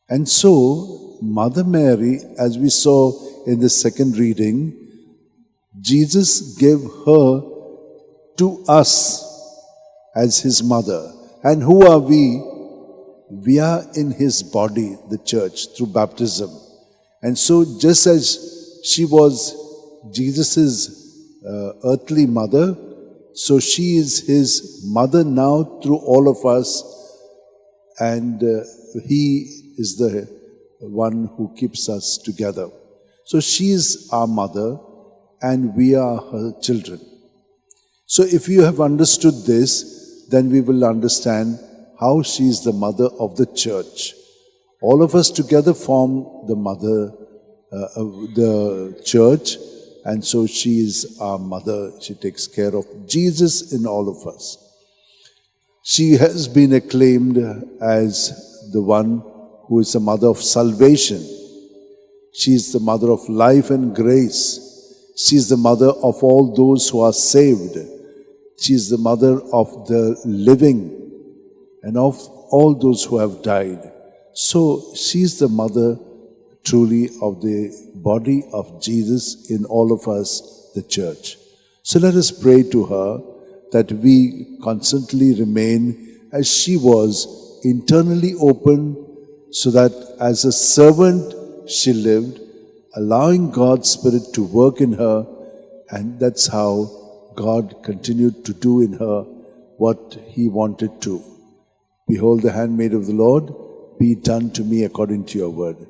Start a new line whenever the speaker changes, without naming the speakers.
And so, Mother Mary, as we saw in the second reading, Jesus gave her to us as his mother. And who are we? We are in his body, the church, through baptism. And so just as she was Jesus' earthly mother, so she is his mother now through all of us, and he is the one who keeps us together. So she is our mother and we are her children. So if you have understood this, then we will understand how she is the mother of the church. All of us together form the mother of the church, and so she is our mother. She takes care of Jesus in all of us. She has been acclaimed as the one who is the mother of salvation. She is the mother of life and grace. She is the mother of all those who are saved. She is the mother of the living and of all those who have died. So she is the mother truly of the body of Jesus in all of us, the church. So let us pray to her that we constantly remain as she was, internally open, so that as a servant she lived, allowing God's Spirit to work in her, and that's how God continued to do in her what he wanted to. Behold the handmaid of the Lord, be it done to me according to your word.